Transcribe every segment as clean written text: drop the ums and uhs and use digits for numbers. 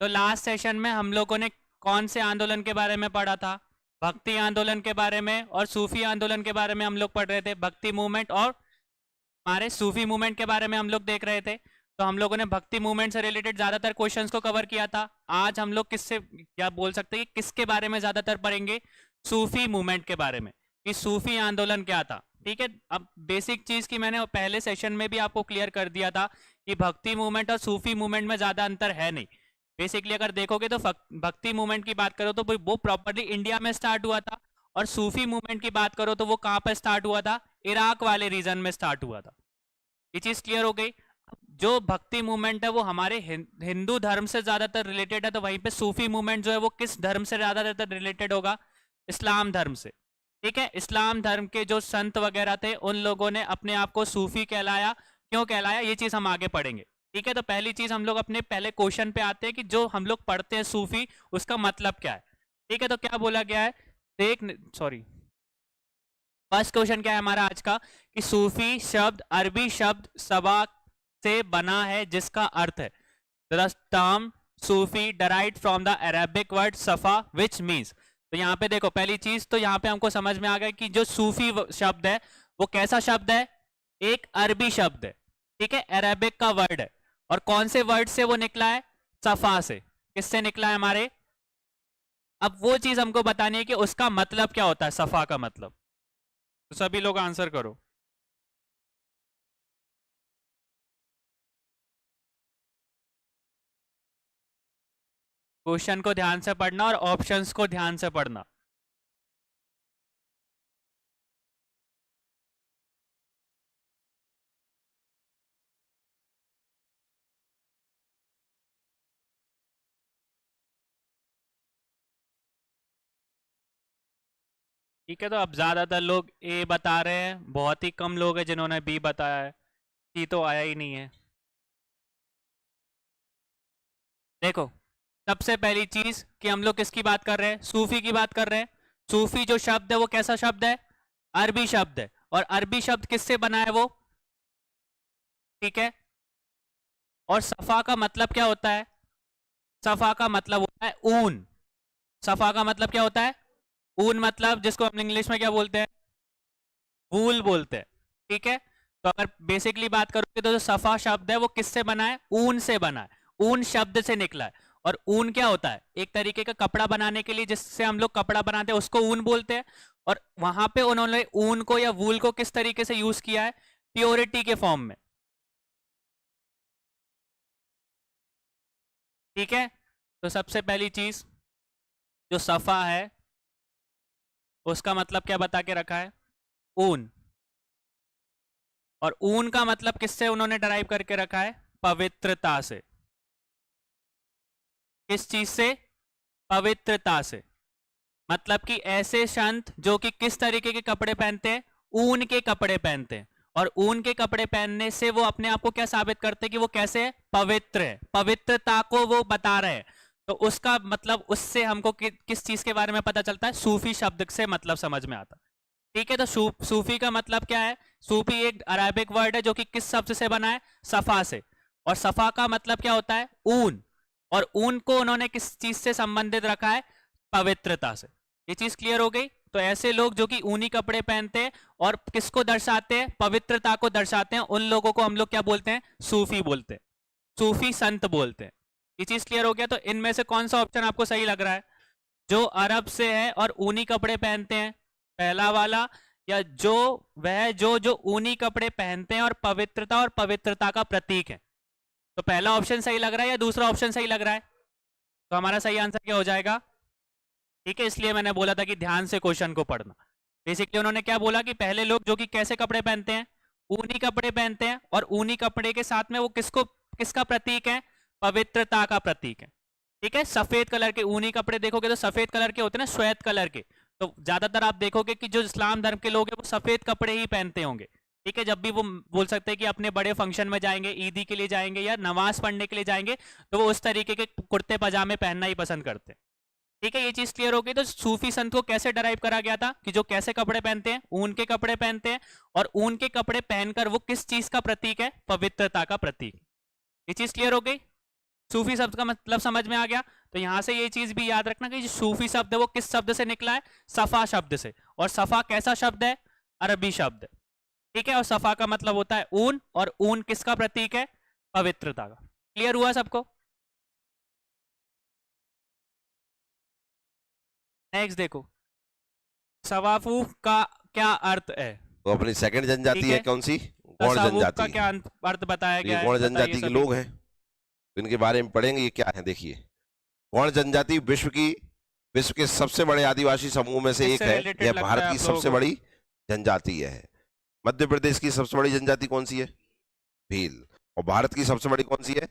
तो last session में हम लोगों ने कौन से आंदोलन के बारे में पढ़ा था? भक्ति आंदोलन के बारे में और सूफी आंदोलन के बारे में हम लोग पढ़ रहे थे। भक्ति मूवमेंट और हमारे सूफी मूवमेंट के बारे में हम लोग देख रहे थे। तो हम लोगों ने भक्ति मूवमेंट से रिलेटेड ज्यादातर क्वेश्चंस को कवर किया था। आज हम लोग किससे क्या बोल सकते हैं कि किसके बारे में ज्यादातर पढ़ेंगे? सूफी मूवमेंट के बारे में, कि सूफी आंदोलन क्या था। ठीक है, अब बेसिक चीज की मैंने पहले सेशन में भी आपको क्लियर कर दिया था कि भक्ति मूवमेंट और सूफी मूवमेंट में ज्यादा अंतर है नहीं। बेसिकली अगर देखोगे तो भक्ति मूवमेंट की बात करो तो वो प्रॉपर्ली इंडिया में स्टार्ट हुआ था, और सूफी मूवमेंट की बात करो तो वो कहाँ पर स्टार्ट हुआ था? इराक वाले रीजन में स्टार्ट हुआ था। ये चीज क्लियर हो गई। जो भक्ति मूवमेंट है वो हमारे हिंदू धर्म से ज्यादातर रिलेटेड है, तो वहीं पे सूफी मूवमेंट जो है वो किस धर्म से ज्यादातर रिलेटेड होगा? इस्लाम धर्म से। ठीक है, इस्लाम धर्म के जो संत वगैरह थे उन लोगों ने अपने आप को सूफी कहलाया। क्यों कहलाया, ये चीज हम आगे पढ़ेंगे। ठीक है, तो पहली चीज हम लोग अपने पहले क्वेश्चन पे आते हैं कि जो हम लोग पढ़ते हैं सूफी, उसका मतलब क्या है। ठीक है, तो क्या बोला गया है? फर्स्ट क्वेश्चन क्या है हमारा आज का, कि सूफी शब्द अरबी शब्द सबा से बना है, जिसका अर्थ है the term Sufi derived from the Arabic word सफा विच मीन्स। तो यहाँ पे देखो, पहली चीज तो यहाँ पे हमको समझ में आ गया कि जो सूफी शब्द है वो कैसा शब्द है? एक अरबी शब्द है। ठीक है, अरेबिक का वर्ड है। और कौन से वर्ड से वो निकला है? सफा से। किससे निकला है हमारे? अब वो चीज हमको बतानी है कि उसका मतलब क्या होता है, सफा का मतलब। तो सभी लोग आंसर करो। क्वेश्चन को ध्यान से पढ़ना और ऑप्शंस को ध्यान से पढ़ना। ठीक है, तो अब ज्यादातर लोग ए बता रहे हैं, बहुत ही कम लोग हैं जिन्होंने बी बताया है। सी तो आया ही नहीं है। देखो, सबसे पहली चीज कि हम लोग किसकी बात कर रहे हैं? सूफी की बात कर रहे हैं। सूफी जो शब्द है वो कैसा शब्द है? अरबी शब्द है। और अरबी शब्द किससे बना है वो? ठीक है, और सफा का मतलब क्या होता है? सफा का मतलब होता है ऊन। सफा का मतलब क्या होता है? ऊन, मतलब जिसको हम इंग्लिश में क्या बोलते हैं? वूल बोलते हैं। ठीक है, तो अगर बेसिकली बात करोगे तो जो सफा शब्द है वो किससे बना है? ऊन से बना है। ऊन शब्द से निकला है। और ऊन क्या होता है? एक तरीके का कपड़ा बनाने के लिए जिससे हम लोग कपड़ा बनाते हैं उसको ऊन बोलते हैं। और वहां पे उन्होंने ऊन को या वूल को किस तरीके से यूज किया है? प्योरिटी के फॉर्म में। ठीक है, तो सबसे पहली चीज जो सफा है उसका मतलब क्या बता के रखा है? ऊन। और ऊन का मतलब किससे उन्होंने डराइव करके रखा है? पवित्रता से। किस चीज से? पवित्रता से। मतलब कि ऐसे संत जो कि किस तरीके के कपड़े पहनते हैं? ऊन के कपड़े पहनते हैं। और ऊन के कपड़े पहनने से वो अपने आप को क्या साबित करते हैं कि वो कैसे है? पवित्र है। पवित्रता को वो बता रहे हैं। तो उसका मतलब उससे हमको किस चीज के बारे में पता चलता है? सूफी शब्द से मतलब समझ में आता है। ठीक है, तो सूफी का मतलब क्या है? सूफी एक अरेबिक वर्ड है जो कि किस शब्द से बना है? सफा से। और सफा का मतलब क्या होता है? ऊन। और ऊन को उन्होंने किस चीज से संबंधित रखा है? पवित्रता से। ये चीज क्लियर हो गई। तो ऐसे लोग जो कि ऊनी कपड़े पहनते हैं और किसको दर्शाते हैं? पवित्रता को दर्शाते हैं, उन लोगों को हम लोग क्या बोलते हैं? सूफी बोलते हैं। सूफी संत बोलते हैं। ये चीज क्लियर हो गया। तो इनमें से कौन सा ऑप्शन आपको सही लग रहा है? जो अरब से है और ऊनी कपड़े पहनते हैं, पहला वाला, या जो वह जो जो ऊनी कपड़े पहनते हैं और पवित्रता का प्रतीक है? तो पहला ऑप्शन सही लग रहा है या दूसरा ऑप्शन सही लग रहा है? तो हमारा सही आंसर क्या हो जाएगा? ठीक है, इसलिए मैंने बोला था कि ध्यान से क्वेश्चन को पढ़ना। बेसिकली उन्होंने क्या बोला कि पहले लोग जो कि कैसे कपड़े पहनते हैं? ऊनी कपड़े पहनते हैं। और ऊनी कपड़े के साथ में वो किसका प्रतीक है? पवित्रता का प्रतीक है। ठीक है, सफेद कलर के ऊनी कपड़े देखोगे तो सफेद कलर के होते हैं ना, श्वेत कलर के। तो ज्यादातर आप देखोगे कि जो इस्लाम धर्म के लोग हैं वो सफेद कपड़े ही पहनते होंगे। ठीक है, जब भी वो बोल सकते हैं कि अपने बड़े फंक्शन में जाएंगे, ईदी के लिए जाएंगे या नमाज पढ़ने के लिए जाएंगे, तो वो उस तरीके के कुर्ते पजामे पहनना ही पसंद करते हैं। ठीक है, ये चीज क्लियर हो गई। तो सूफी संत को कैसे डराइव करा गया था कि जो कैसे कपड़े पहनते हैं? ऊन के कपड़े पहनते हैं। और ऊन के कपड़े पहनकर वो किस चीज का प्रतीक है? पवित्रता का प्रतीक। ये चीज क्लियर हो गई। सूफी शब्द का मतलब समझ में आ गया। तो यहां से ये चीज भी याद रखना कि जो सूफी शब्द है वो किस शब्द से निकला है, सफा शब्द से। और सफा कैसा शब्द है, अरबी शब्द है, ठीक है। और सफा का मतलब होता है ऊन, और ऊन किसका प्रतीक है, पवित्रता का। क्लियर हुआ सबको? नेक्स्ट देखो, सवाफूफ का क्या अर्थ है, तो अपनी सेकंड ठीक जनजाति है है। कौन सी, गौड़ तसव्वुफ का जनजाति। क्या अर्थ बताया तो ये गया है, गौड़ बताइए जनजाति के सभी। लोग हैं, तो इनके बारे में पढ़ेंगे ये क्या है। देखिए, गौड़ जनजाति विश्व के सबसे बड़े आदिवासी समूह में से एक इससे है। रिलेटेड यह लगता भारत है की आप लोगों सबसे को? बड़ी जनजाति है। मध्य प्रदेश की सबसे बड़ी जनजाति कौन सी है, भील। और भारत की सबसे बड़ी कौन सी है,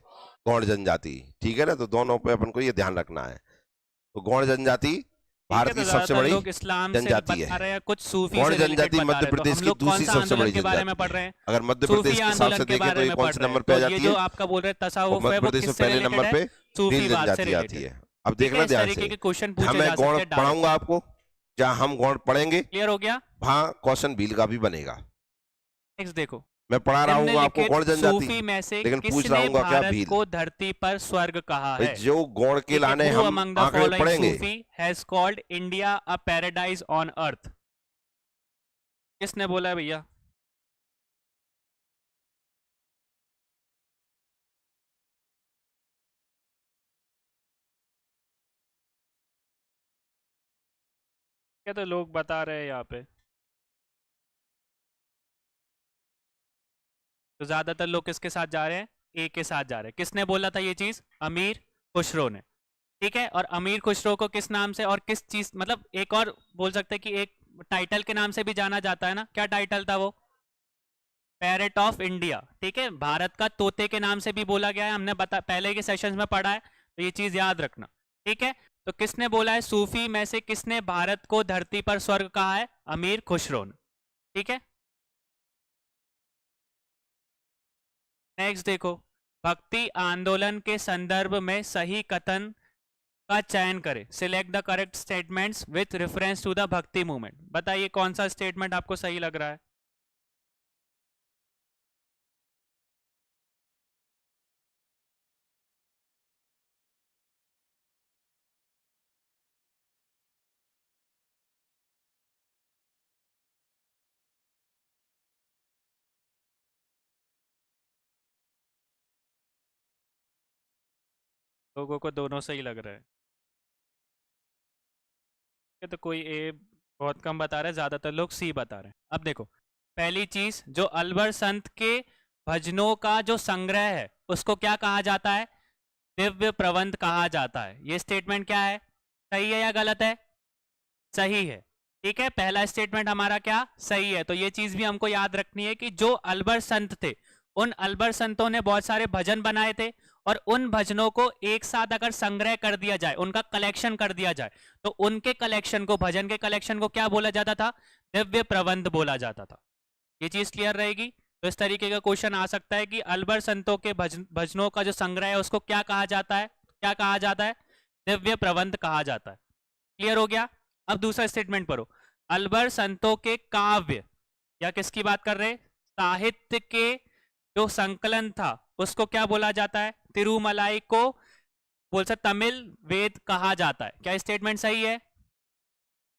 गौड़ जनजाति। ठीक है ना, तो दोनों पे अपन को ये ध्यान रखना है। तो गौड़ जनजाति ठीक है। भारत तो की सबसे ज्यादातर बड़ी लोग इस्लाम से जनजाति बता है। रहे हैं, कुछ सूफी गौड़ से रिलेटेड जनजाति बता मध्य रहे हैं। तो प्रदेश हम की लोग कौन दूसरी सा सबसे बड़ी आंदोलन के बारे में जनजाति पढ़ है। रहे हैं? अगर मध्य सूफी प्रदेश के हिसाब आंदोलन से के देखें तो बारे ये में कौन पढ़ से रहे हैं। नंबर पे तो आ ये जाती जो है, आपका बोल रहे हैं और तसावुफ मध्य है, वो प्रदेश में किससे पहले रिलेटेड नंबर है? पे भील सूफीवाद से जनजाति आती रिलेटेड। है। अब ठीक देखना है, इस ध्यान तरीके से, के क्वेश्चन जहां पूछे मैं जा गौड़ सकते हैं डायरेक्ट। पढ़ाऊंगा आपको, जहां हम गौड़ पढ़ेंगे क्लियर हो गया? वहां क्वेश्चन भील का भी बनेगा। नेक्स्ट देखो, मैं पढ़ा रहा हूँ आपको निम्नलिखित गौड़ जनजाति, सूफी में से लेकिन पूछ रहा किसने हूँ क्या, भारत भील। को धरती पर स्वर्ग कहा भाई है? जो गौड़ के ठीक है, लाने हु हम अमंग द आंकड़े फॉलोइंग पढ़ेंगे। Sufi has called India a paradise on earth? किसने बोला है भैया? क्या तो लोग बता रहे हैं यहाँ पे, तो ज्यादातर लोग किसके साथ जा रहे हैं, ए के साथ जा रहे हैं। किसने बोला था ये चीज? अमीर खुसरो ने। ठीक है, और अमीर खुसरो को किस नाम से और किस चीज, मतलब एक और बोल सकते हैं कि एक टाइटल के नाम से भी जाना जाता है ना, क्या टाइटल था वो? Parrot of India. ठीक है, भारत का तोते के नाम से भी बोला गया है, हमने पहले के सेशंस में पढ़ा है, तो ये चीज याद रखना। ठीक है, तो किसने बोला है सूफी में से किसने भारत को धरती पर स्वर्ग कहा है? अमीर खुसरो ने। ठीक है, नेक्स्ट देखो, भक्ति आंदोलन के संदर्भ में सही कथन का चयन करें। Select the correct statements with reference to the bhakti movement. बताइए कौन सा स्टेटमेंट आपको सही लग रहा है? लोगों को दोनों सही लग रहा है। तो कोई ए बहुत कम बता रहा है, ज्यादातर लोग सी बता रहे हैं। अब देखो, पहली चीज, जो अलवर संत के भजनों का जो संग्रह है उसको क्या कहा जाता है? दिव्य प्रबंध कहा जाता है। ये स्टेटमेंट क्या है, सही है या गलत है? सही है। ठीक है, पहला स्टेटमेंट हमारा क्या सही है। तो ये चीज भी हमको याद रखनी है कि जो अलवर संत थे, उन अलवर संतों ने बहुत सारे भजन बनाए थे, और उन भजनों को एक साथ अगर संग्रह कर दिया जाए, उनका कलेक्शन कर दिया जाए, तो उनके कलेक्शन को, भजन के कलेक्शन को क्या बोला जाता था? दिव्य प्रबंध बोला जाता था। ये चीज क्लियर रहेगी। तो इस तरीके का क्वेश्चन आ सकता है कि अलवर संतों के भजनों का जो संग्रह है उसको क्या कहा जाता है? क्या कहा जाता है? दिव्य प्रबंध कहा जाता है। क्लियर हो गया? अब दूसरा स्टेटमेंट पढ़ो, अलवर संतों के काव्य, या किसकी बात कर रहे? साहित्य के जो संकलन था उसको क्या बोला जाता है? तिरुमलाई को बोल सकते तमिल वेद कहा जाता है। क्या स्टेटमेंट सही है?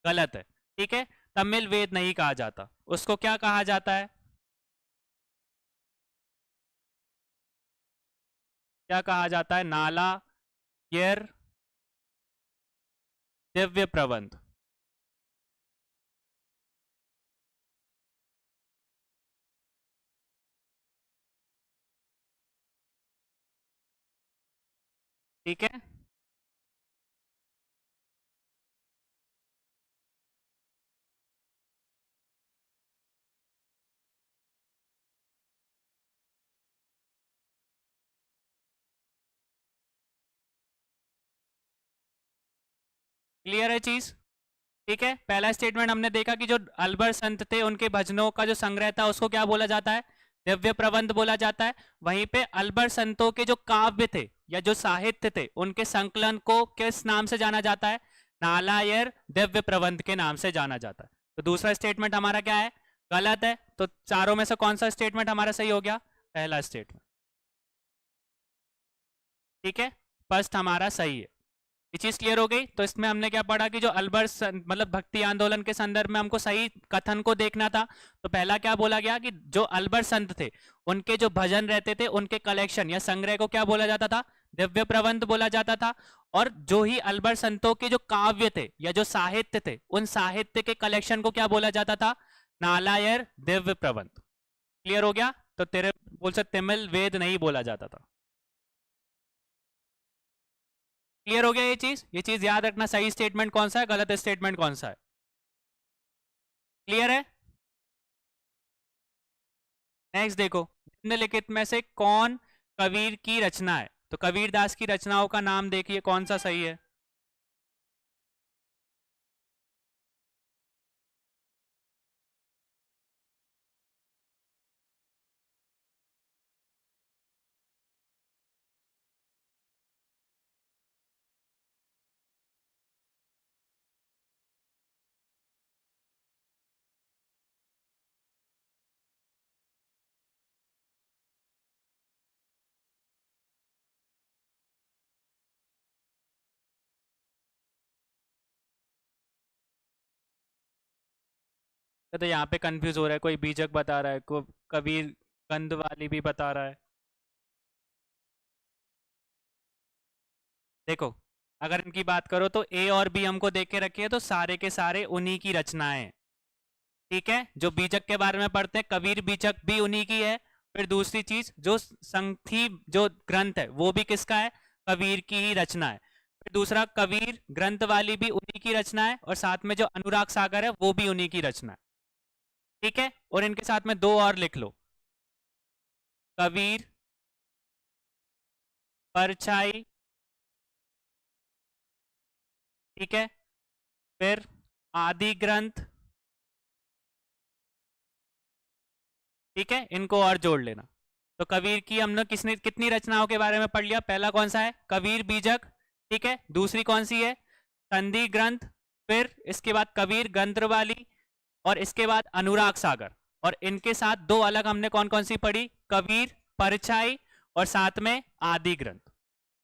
गलत है। ठीक है, तमिल वेद नहीं कहा जाता, उसको क्या कहा जाता है? क्या कहा जाता है? नाला यर दिव्य प्रबंध। ठीक है, क्लियर है चीज? ठीक है, पहला स्टेटमेंट हमने देखा कि जो अलवर संत थे उनके भजनों का जो संग्रह था उसको क्या बोला जाता है? दिव्य प्रबंध बोला जाता है। वहीं पे अलवर संतों के जो काव्य थे या जो साहित्य थे उनके संकलन को किस नाम से जाना जाता है? नालायर दिव्य प्रबंध के नाम से जाना जाता है। तो दूसरा स्टेटमेंट हमारा क्या है? गलत है। तो चारों में से कौन सा स्टेटमेंट हमारा सही हो गया? पहला स्टेटमेंट। ठीक है, फर्स्ट हमारा सही है। ये चीज क्लियर हो गई। तो इसमें हमने क्या पढ़ा कि जो मतलब भक्ति आंदोलन के संदर्भ में हमको सही कथन को देखना था। तो पहला क्या बोला गया कि जो अल्बर संत थे उनके जो भजन रहते थे उनके कलेक्शन या संग्रह को क्या बोला जाता था, दिव्य प्रबंध बोला जाता था। और जो ही अल्बर संतों के जो काव्य थे या जो साहित्य थे उन साहित्य के कलेक्शन को क्या बोला जाता था, नालायर दिव्य प्रबंध। क्लियर हो गया। तो तेरे बोल से तिमिल वेद नहीं बोला जाता था। क्लियर हो गया ये चीज याद रखना। सही स्टेटमेंट कौन सा है, गलत स्टेटमेंट कौन सा है। क्लियर है। नेक्स्ट देखो, निम्नलिखित में से कौन कबीर की रचना है। तो कबीर दास की रचनाओं का नाम देखिए कौन सा सही है। तो यहाँ पे कंफ्यूज हो रहा है, कोई बीजक बता रहा है, कोई कबीर गंध वाली भी बता रहा है। देखो, अगर इनकी बात करो तो ए और बी हमको देख के रखिए तो सारे के सारे उन्हीं की रचनाएं हैं। ठीक है, जो बीजक के बारे में पढ़ते हैं कबीर बीजक भी उन्हीं की है। फिर दूसरी चीज जो संथी जो ग्रंथ है वो भी किसका है, कबीर की ही रचना है। फिर दूसरा कबीर ग्रंथ वाली भी उन्हीं की रचना है और साथ में जो अनुराग सागर है वो भी उन्हीं की रचना है। ठीक है, और इनके साथ में दो और लिख लो, कबीर परछाई। ठीक है, फिर आदि ग्रंथ। ठीक है, इनको और जोड़ लेना। तो कबीर की हमने किसने कितनी रचनाओं के बारे में पढ़ लिया। पहला कौन सा है, कबीर बीजक। ठीक है, दूसरी कौन सी है, संधि ग्रंथ। फिर इसके बाद कबीर गंत्रवाली और इसके बाद अनुराग सागर। और इनके साथ दो अलग हमने कौन कौन सी पढ़ी, कबीर परछाई और साथ में आदि ग्रंथ।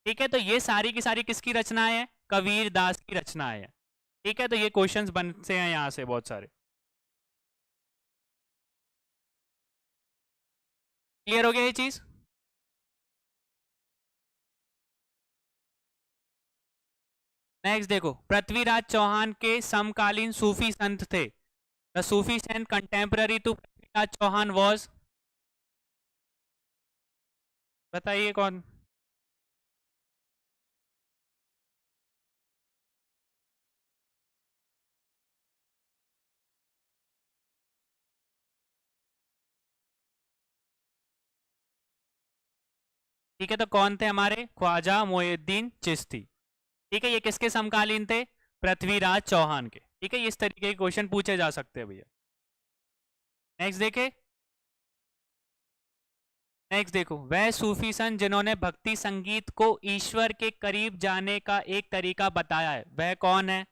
ठीक है, तो ये सारी की सारी किसकी रचनाएं हैं, कबीर दास की रचनाएं हैं। ठीक है, तो ये क्वेश्चंस बनते हैं यहां से बहुत सारे। क्लियर हो गया ये चीज। नेक्स्ट देखो, पृथ्वीराज चौहान के समकालीन सूफी संत थे। The Sufi saint contemporary to Prithviraj Chauhan was, बताइए कौन। ठीक है, तो कौन थे हमारे, ख्वाजा मोइनुद्दीन चिश्ती। ठीक है, ये किसके समकालीन थे, पृथ्वीराज चौहान के। ठीक है, इस तरीके के क्वेश्चन पूछे जा सकते हैं भैया। नेक्स्ट देखे, नेक्स्ट देखो, वह सूफी संत जिन्होंने भक्ति संगीत को ईश्वर के करीब जाने का एक तरीका बताया है, वह कौन है।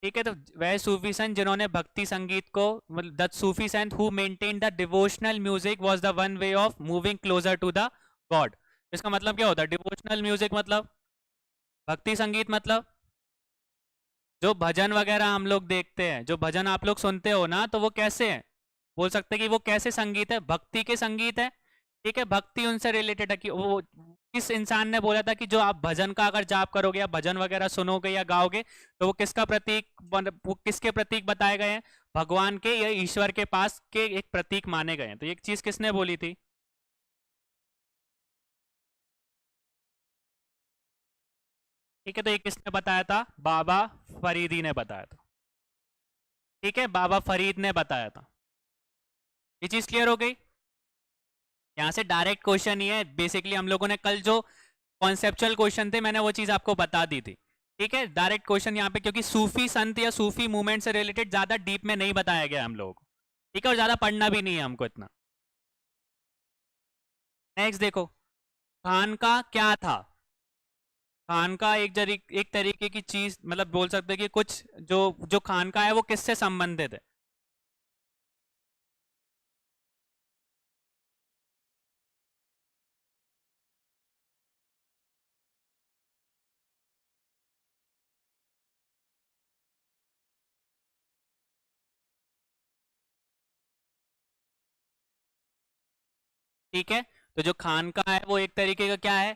ठीक है, तो वह सूफी संत जिन्होंने भक्ति संगीत को, मतलब the Sufi sant who maintain the devotional music was the one way of moving closer to the god. इसका मतलब क्या होता है, डिवोशनल म्यूजिक मतलब भक्ति संगीत मतलब जो भजन वगैरह हम लोग देखते हैं, जो भजन आप लोग सुनते हो ना, तो वो कैसे हैं, बोल सकते हैं कि वो कैसे संगीत है, भक्ति के संगीत है। ठीक है, भक्ति उनसे रिलेटेड है कि वो किस इंसान ने बोला था कि जो आप भजन का अगर जाप करोगे या भजन वगैरह सुनोगे या गाओगे तो वो किसका प्रतीक वो किसके प्रतीक बताए गए हैं, भगवान के या ईश्वर के पास के एक प्रतीक माने गए हैं। तो ये चीज किसने बोली थी, ठीक है, तो ये किसने बताया था, बाबा फरीदी ने बताया था। ठीक है, बाबा फरीद ने बताया था। ये चीज क्लियर हो गई। यहाँ से डायरेक्ट क्वेश्चन ही है, बेसिकली हम लोगों ने कल जो कॉन्सेप्चुअल क्वेश्चन थे मैंने वो चीज आपको बता दी थी। ठीक है, डायरेक्ट क्वेश्चन यहाँ पे, क्योंकि सूफी संत या सूफी मूवमेंट से रिलेटेड ज्यादा डीप में नहीं बताया गया हम लोगों को। ठीक है, और ज्यादा पढ़ना भी नहीं है हमको इतना। नेक्स्ट देखो, खानका क्या था। खानका एक तरीके की चीज, मतलब बोल सकते हैं कि कुछ जो जो खानका है वो किससे संबंधित है। ठीक है। तो जो खानका है वो एक तरीके का क्या है,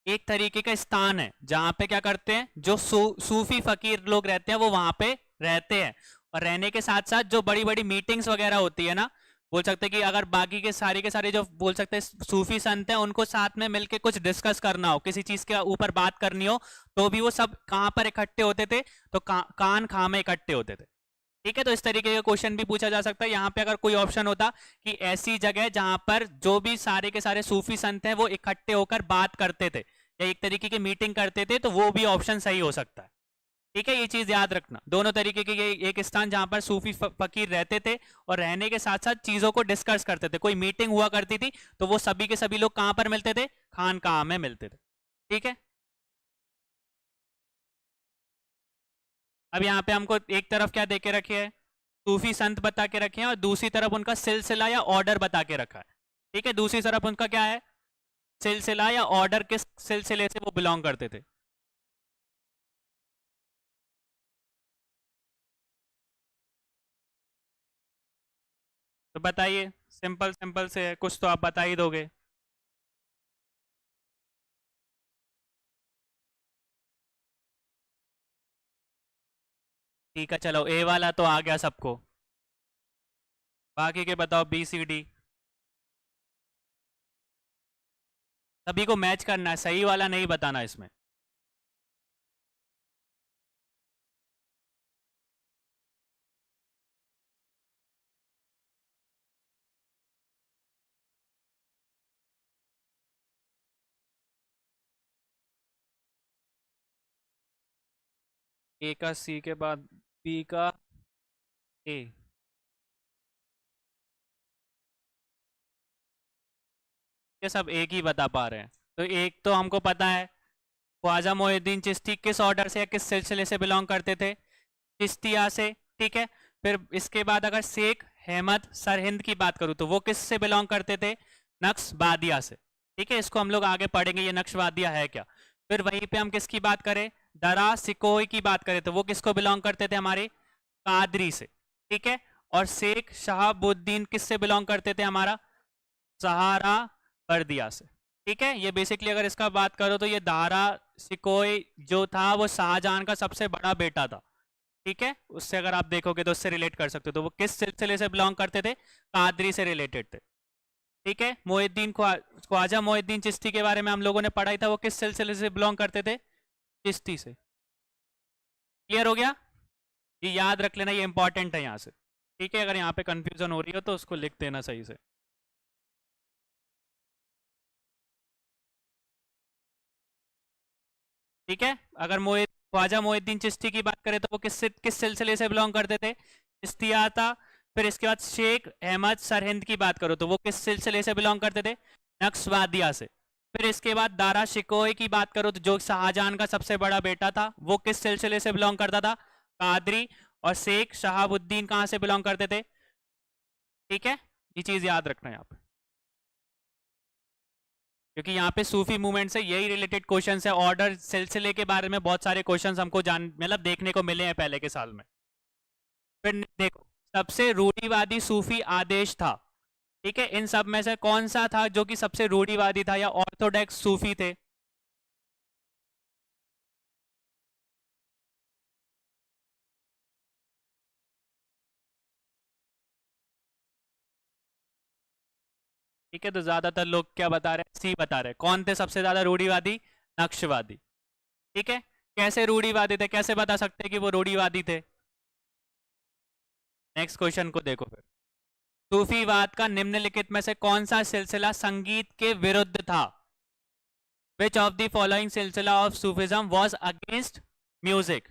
एक तरीके का स्थान है जहां पे क्या करते हैं, जो सूफी फकीर लोग रहते हैं वो वहां पे रहते हैं। और रहने के साथ साथ जो बड़ी बड़ी मीटिंग्स वगैरह होती है ना, बोल सकते हैं कि अगर बाकी के सारे जो बोल सकते हैं सूफी संत हैं, उनको साथ में मिलके कुछ डिस्कस करना हो, किसी चीज के ऊपर बात करनी हो, तो भी वो सब कहाँ पर इकट्ठे होते थे, तो कान खां में इकट्ठे होते थे। ठीक है। तो इस तरीके का क्वेश्चन भी पूछा जा सकता है। यहाँ पे अगर कोई ऑप्शन होता कि ऐसी जगह जहां पर जो भी सारे के सारे सूफी संत हैं वो इकट्ठे होकर बात करते थे या एक तरीके की मीटिंग करते थे, तो वो भी ऑप्शन सही हो सकता है। ठीक है, ये चीज याद रखना, दोनों तरीके के ये एक स्थान जहां पर सूफी फकीर रहते थे और रहने के साथ साथ चीजों को डिस्कस करते थे। कोई मीटिंग हुआ करती थी तो वो सभी के सभी लोग कहां पर मिलते थे, खानकाह में मिलते थे। ठीक है। अब यहाँ पे हमको एक तरफ क्या दे के रखे है, सूफी संत बता के रखे हैं, और दूसरी तरफ उनका सिलसिला या ऑर्डर बता के रखा है। ठीक है, दूसरी तरफ उनका क्या है, सिलसिला या ऑर्डर, किस सिलसिले से वो बिलोंग करते थे। तो बताइए, सिंपल सिंपल से है, कुछ तो आप बता ही दोगे। ठीक है, चलो ए वाला तो आ गया सबको, बाकी के बताओ बी सी डी। सभी को मैच करना है, सही वाला नहीं बताना इसमें। ए का सी के बाद बी का ए। ये सब एक ही बता पा रहे हैं। तो एक तो हमको पता है, ख्वाजा मोइनुद्दीन चिश्ती किस ऑर्डर से या किस सिलसिले से बिलोंग करते थे, चिश्तिया से। ठीक है। फिर इसके बाद अगर शेख अहमद सरहिंद की बात करूं तो वो किस से बिलोंग करते थे, नक्शबादिया से। ठीक है, इसको हम लोग आगे पढ़ेंगे ये नक्शबादिया है क्या। फिर वहीं पे हम किसकी बात करें, दरा सिकोई की बात करें तो वो किसको बिलोंग करते थे, हमारे कादरी से। ठीक है। और शेख शहाबुद्दीन किससे बिलोंग करते थे, हमारा सहारा बर्दिया से। ठीक है, ये बेसिकली अगर इसका बात करो तो ये दारा सिकोई जो था वो शाहजहां का सबसे बड़ा बेटा था। ठीक है, उससे अगर आप देखोगे तो उससे रिलेट कर सकते हो, तो वो किस सिलसिले से बिलोंग करते थे, कादरी से रिलेटेड थे। ठीक है। ख्वाजा मोइनुद्दीन चिश्ती के बारे में हम लोगों ने पढ़ा ही था, वो किस सिलसिले से बिलोंग करते थे, चिश्ती से। क्लियर हो गया, ये याद रख लेना, ये इंपॉर्टेंट है यहाँ से। ठीक है, अगर यहाँ पे कंफ्यूजन हो रही हो तो उसको लिख देना सही से। ठीक है। अगर ख्वाजा मोइनुद्दीन चिश्ती की बात करें तो वो किस सिलसिले से बिलोंग करते थे, चिश्तिया था। फिर इसके बाद शेख अहमद सरहिंद की बात करो तो वो किस सिलसिले से बिलोंग करते थे, नक्शवादिया से। फिर इसके बाद दारा शिकोह की बात करो तो जो शाहजहां का सबसे बड़ा बेटा था वो किस सिलसिले से बिलोंग करता था, कादरी। और शेख शहाबुद्दीन कहाँ से बिलोंग करते थे। ठीक है, ये चीज याद रखना यहाँ पे, क्योंकि यहाँ पे सूफी मूवमेंट से यही रिलेटेड क्वेश्चंस है। ऑर्डर सिलसिले के बारे में बहुत सारे क्वेश्चंस हमको जान मतलब देखने को मिले हैं पहले के साल में। फिर देखो, सबसे रूढ़िवादी सूफी आदेश था। ठीक है, इन सब में से कौन सा था जो कि सबसे रूढ़िवादी था या ऑर्थोडॉक्स सूफी थे। ठीक है, तो ज्यादातर लोग क्या बता रहे हैं, सी बता रहे हैं। कौन थे सबसे ज्यादा रूढ़िवादी, नक्शवादी। ठीक है, कैसे रूढ़िवादी थे, कैसे बता सकते हैं कि वो रूढ़िवादी थे। नेक्स्ट क्वेश्चन को देखो फिर, सूफीवाद का निम्नलिखित में से कौन सा सिलसिला संगीत के विरुद्ध था। विच ऑफ द फॉलोइंग सिलसिला of Sufism was against music.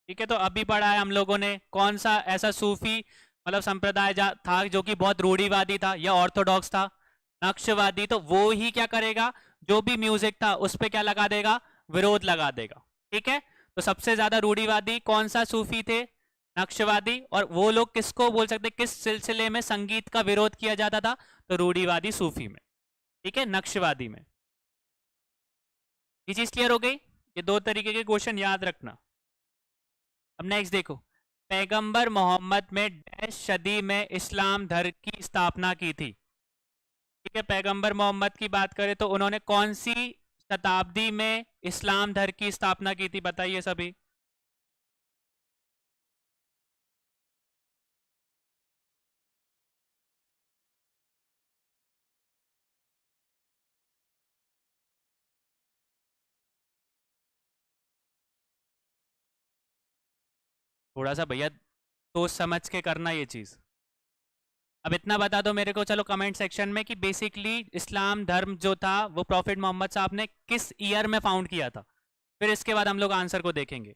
ठीक है, तो अभी पढ़ा है हम लोगों ने, कौन सा ऐसा सूफी मतलब संप्रदाय था जो कि बहुत रूढ़िवादी था या ऑर्थोडॉक्स था, नक्शवादी। तो वो ही क्या करेगा, जो भी म्यूजिक था उस पर क्या लगा देगा, विरोध लगा देगा। ठीक है, तो सबसे ज्यादा रूढ़िवादी कौन सा सूफी थे, नक्शवादी। और वो लोग किसको बोल सकते, किस सिलसिले में संगीत का विरोध किया जाता था, तो रूढ़िवादी सूफी में। ठीक है, नक्शवादी में। ये चीज क्लियर हो गई, ये दो तरीके के क्वेश्चन याद रखना। अब नेक्स्ट देखो, पैगंबर मोहम्मद में डैश सदी में इस्लाम धर्म की स्थापना की थी। ठीक है, पैगंबर मोहम्मद की बात करें तो उन्होंने कौन सी शताब्दी में इस्लाम धर्म की स्थापना की थी, बताइए सभी। थोड़ा सा भैया सोच समझ के करना ये चीज। अब इतना बता दो मेरे को चलो कमेंट सेक्शन में कि बेसिकली इस्लाम धर्म जो था वो प्रॉफिट मोहम्मद साहब ने किस ईयर में फाउंड किया था, फिर इसके बाद हम लोग आंसर को देखेंगे।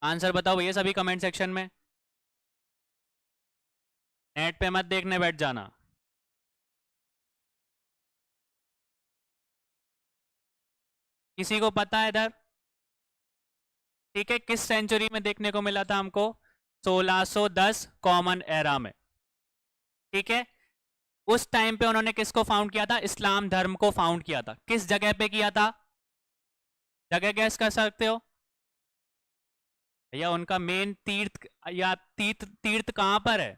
आंसर बताओ भैया सभी कमेंट सेक्शन में, नेट पे मत देखने बैठ जाना। किसी को पता है इधर? ठीक है, किस सेंचुरी में देखने को मिला था हमको? 1610 कॉमन एरा में। ठीक है, उस टाइम पे उन्होंने किसको फाउंड किया था? इस्लाम धर्म को फाउंड किया था। किस जगह पे किया था? जगह गैस कर सकते हो भैया? उनका मेन तीर्थ या तीर्थ तीर्थ कहां पर है?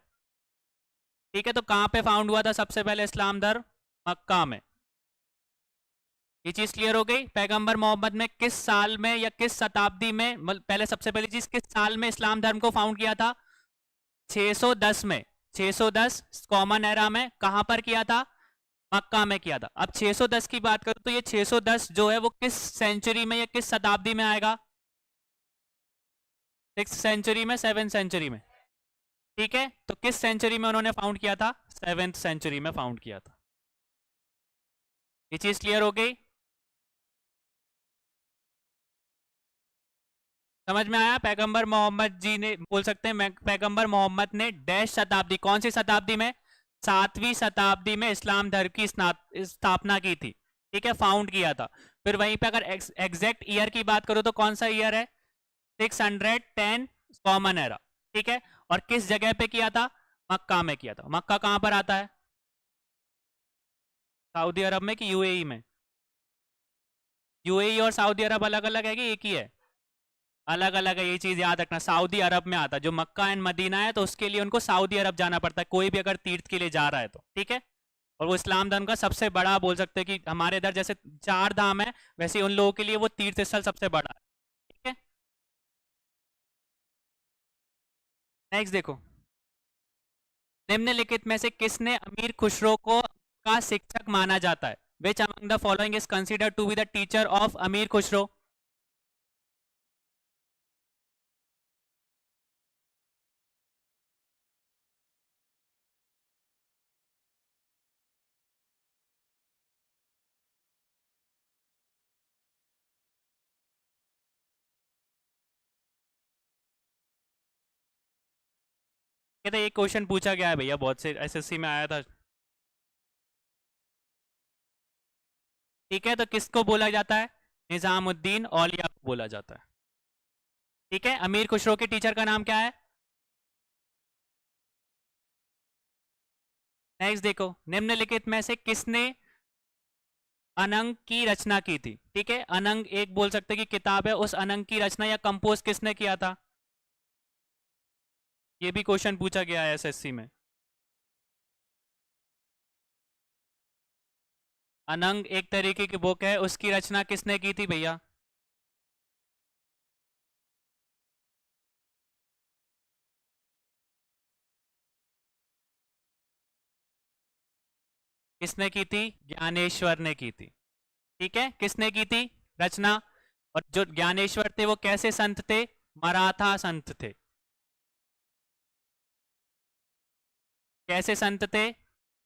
ठीक है, तो कहां पे फाउंड हुआ था सबसे पहले इस्लाम धर्म? मक्का में। ये चीज क्लियर हो गई। पैगंबर मोहम्मद ने किस साल में या किस शताब्दी में, पहले सबसे पहली चीज, किस साल में इस्लाम धर्म को फाउंड किया था? 610 में। 610 कॉमन एरा में। कहां पर किया था? मक्का में किया था। अब 610 की बात करूं तो ये 610 जो है वो किस सेंचुरी में या किस शताब्दी में आएगा? 6th सेंचुरी में, 7th सेंचुरी में। ठीक है, तो किस सेंचुरी में उन्होंने फाउंड किया था? 7th सेंचुरी में फाउंड किया था। ये चीज क्लियर हो गई? समझ में आया? पैगंबर मोहम्मद जी ने, बोल सकते हैं पैगंबर मोहम्मद ने डैश शताब्दी, कौन सी शताब्दी में? 7वीं शताब्दी में इस्लाम धर्म की स्थापना की थी। ठीक है, फाउंड किया था। फिर वहीं पे अगर एग्जैक्ट ईयर की बात करो तो कौन सा ईयर है? 610 कॉमन एरा। ठीक है, और किस जगह पे किया था? मक्का में किया था। मक्का कहां पर आता है? सऊदी अरब में कि यूएई में? यूएई और सऊदी अरब अलग अलग है कि एक ही है? अलग अलग है, ये चीज याद रखना। सऊदी अरब में आता है, जो मक्का एंड मदीना है तो उसके लिए उनको सऊदी अरब जाना पड़ता है, कोई भी अगर तीर्थ के लिए जा रहा है तो। ठीक है, और वो इस्लाम धर्म का सबसे बड़ा, बोल सकते हैं कि हमारे इधर जैसे 4 धाम है वैसे उन लोगों के लिए वो तीर्थ स्थल सबसे बड़ा है। ठीक है, नेक्स्ट देखो, निम्नलिखित में से किसने अमीर खुसरो को का शिक्षक माना जाता है? Which among the following is considered to be the teacher of Amir Khusro? कहते एक क्वेश्चन पूछा गया है भैया, बहुत से एसएससी में आया था। ठीक है, तो किसको बोला जाता है? निजामुद्दीन औलिया को बोला जाता है। ठीक है, अमीर खुसरो के टीचर का नाम क्या है? नेक्स्ट देखो, निम्नलिखित में से किसने अनंग की रचना की थी? ठीक है, अनंग एक बोल सकते हैं कि किताब है, उस अनंग की रचना या कंपोज किसने किया था? ये भी क्वेश्चन पूछा गया है एसएससी में। अनंग एक तरीके की बुक है, उसकी रचना किसने की थी भैया? किसने की थी? ज्ञानेश्वर ने की थी। ठीक है, किसने की थी रचना? और जो ज्ञानेश्वर थे वो कैसे संत थे? मराठा संत थे। कैसे संत थे?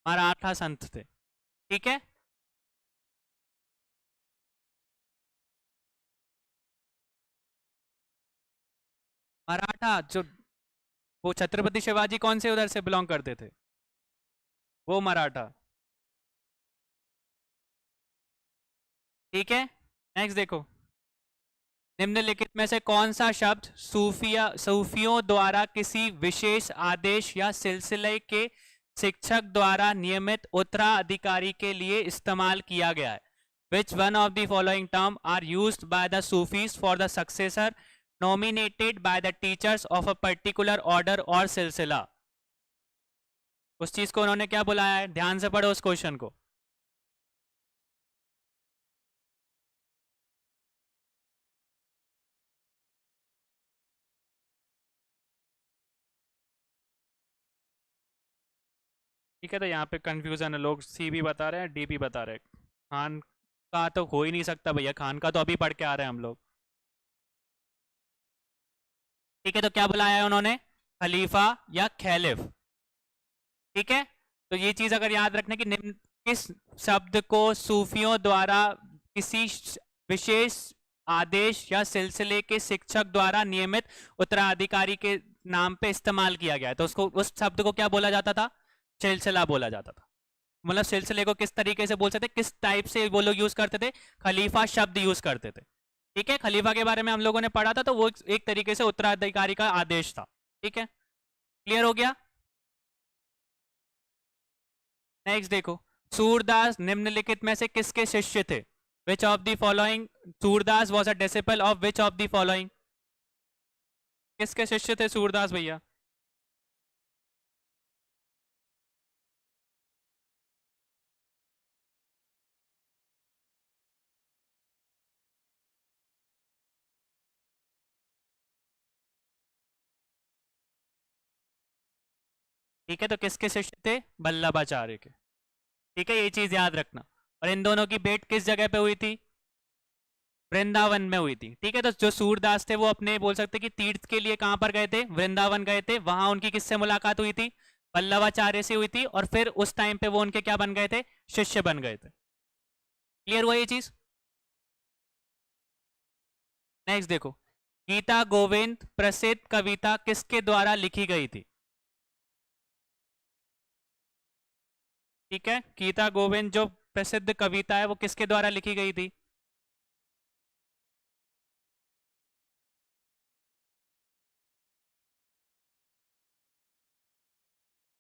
मराठा संत थे। ठीक है, मराठा जो, वो छत्रपति शिवाजी कौन से उधर से बिलोंग करते थे? वो मराठा। ठीक है, नेक्स्ट देखो, निम्नलिखित में से कौन सा शब्द सूफियों द्वारा किसी विशेष आदेश या सिलसिले के शिक्षक द्वारा नियमित उत्तराधिकारी के लिए इस्तेमाल किया गया है? Which one of the following term are used by the Sufis for the successor nominated by the teachers of a particular order or सिलसिला? उस चीज को उन्होंने क्या बुलाया है? ध्यान से पढ़ो उस क्वेश्चन को। ठीक है, तो यहाँ पे कंफ्यूजन है, लोग सी भी बता रहे हैं, डी भी बता रहे हैं। खान का तो हो ही नहीं सकता भैया, खान का तो अभी पढ़ के आ रहे हैं हम लोग। ठीक है, तो क्या बुलाया है उन्होंने? खलीफा या खैलिफ। ठीक है, तो ये चीज अगर याद रखने की, निम्न किस शब्द को सूफियों द्वारा किसी विशेष आदेश या सिलसिले के शिक्षक द्वारा नियमित उत्तराधिकारी के नाम पे इस्तेमाल किया गया है, तो उसको, उस शब्द को क्या बोला जाता था? सिलसिला बोला जाता था। मतलब सिलसिले को किस तरीके से बोल सकते, किस टाइप से वो लोग यूज करते थे? खलीफा शब्द यूज करते थे। ठीक है, खलीफा के बारे में हम लोगों ने पढ़ा था, तो वो एक तरीके से उत्तराधिकारी का आदेश था। ठीक है, क्लियर हो गया? नेक्स्ट देखो, सूरदास निम्नलिखित में से किसके शिष्य थे? विच of the following, Surdas was a disciple of which of the following? किसके शिष्य थे सूरदास भैया? ठीक है, तो किसके शिष्य थे? वल्लभाचार्य के। ठीक है, ये चीज याद रखना। और इन दोनों की भेंट किस जगह पे हुई थी? वृंदावन में हुई थी। ठीक है, तो जो सूरदास थे वो अपने बोल सकते कि तीर्थ के लिए कहां पर गए थे? वृंदावन गए थे। वहां उनकी किससे मुलाकात हुई थी? वल्लभाचार्य से हुई थी, और फिर उस टाइम पे वो उनके क्या बन गए थे? शिष्य बन गए थे। क्लियर हुआ ये चीज? नेक्स्ट देखो, गीता गोविंद प्रसिद्ध कविता किसके द्वारा लिखी गई थी? ठीक है, गीता गोविंद जो प्रसिद्ध कविता है वो किसके द्वारा लिखी गई थी?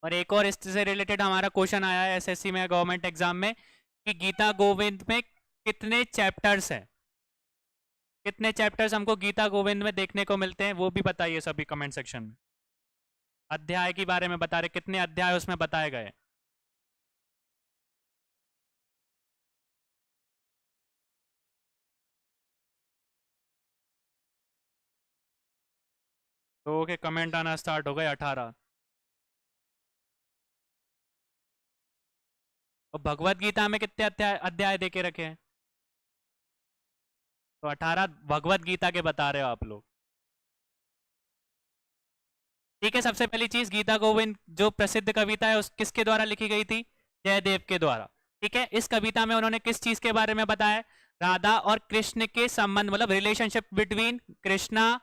और एक और इससे रिलेटेड हमारा क्वेश्चन आया है एसएससी में, गवर्नमेंट एग्जाम में, कि गीता गोविंद में कितने चैप्टर्स हैं? कितने चैप्टर्स हमको गीता गोविंद में देखने को मिलते हैं, वो भी बताइए सभी कमेंट सेक्शन में। अध्याय के बारे में बता रहे, कितने अध्याय उसमें बताए गए? लोगों के कमेंट आना स्टार्ट हो गए, 18। और भगवत गीता में कितने अध्याय अध्याय देके रखे हैं? तो 18 भगवत गीता के बता रहे हो आप लोग। ठीक है, सबसे पहली चीज, गीता गोविंद जो प्रसिद्ध कविता है उस किसके द्वारा लिखी गई थी? जयदेव के द्वारा। ठीक है, इस कविता में उन्होंने किस चीज के बारे में बताया? राधा और कृष्ण के संबंध, मतलब relationship between Krishna,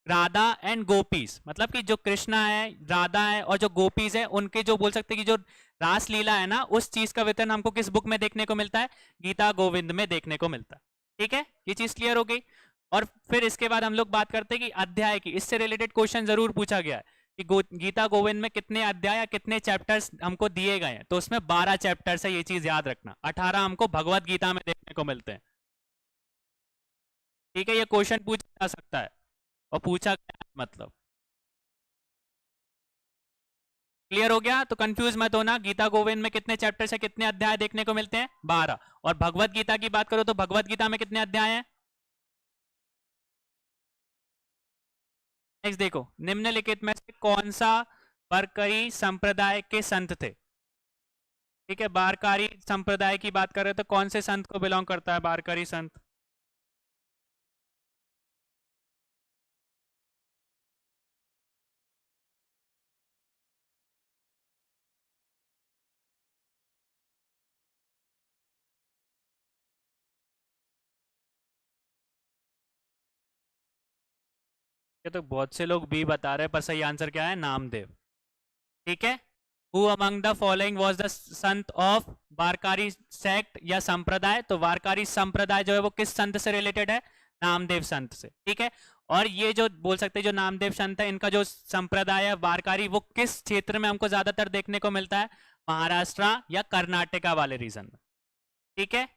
Radha and gopis. मतलब कि जो कृष्णा है, राधा है, और जो गोपीज है, उनके जो बोल सकते कि जो रास लीला है ना, उस चीज का विवरण हमको किस बुक में देखने को मिलता है? गीता गोविंद में देखने को मिलता है। ठीक है, ये चीज क्लियर हो गई। और फिर इसके बाद हम लोग बात करते हैं कि अध्याय की, इससे रिलेटेड क्वेश्चन जरूर पूछा गया है कि गीता गोविंद में कितने अध्याय या कितने चैप्टर्स हमको दिए गए हैं? तो उसमें 12 चैप्टर्स है, ये चीज याद रखना। 18 हमको भगवत गीता में देखने को मिलते हैं। ठीक है, ये क्वेश्चन पूछा जा सकता है, और पूछा गया है मतलब। क्लियर हो गया? तो कंफ्यूज मत होना, गीता गोविंद में कितने चैप्टर्स है, कितने अध्याय देखने को मिलते हैं? 12। और भगवत गीता की बात करो तो भगवत गीता में कितने अध्याय हैं? नेक्स्ट देखो, निम्नलिखित में से कौन सा वारकरी संप्रदाय के संत थे? ठीक है, वारकरी संप्रदाय की बात करें तो कौन से संत को बिलोंग करता है वारकरी संत? ये तो बहुत से लोग बी बता रहे हैं, पर सही आंसर क्या है? नामदेव। ठीक है, who among the following was the Sant of Warkari sect या संप्रदाय? तो वारकरी संप्रदाय जो है वो किस संत से रिलेटेड है? नामदेव संत से, ठीक है। और ये जो बोल सकते हैं जो नामदेव संत है, इनका जो संप्रदाय है वारकरी, वो किस क्षेत्र में हमको ज्यादातर देखने को मिलता है? महाराष्ट्र या कर्नाटका वाले रीजन में, ठीक है।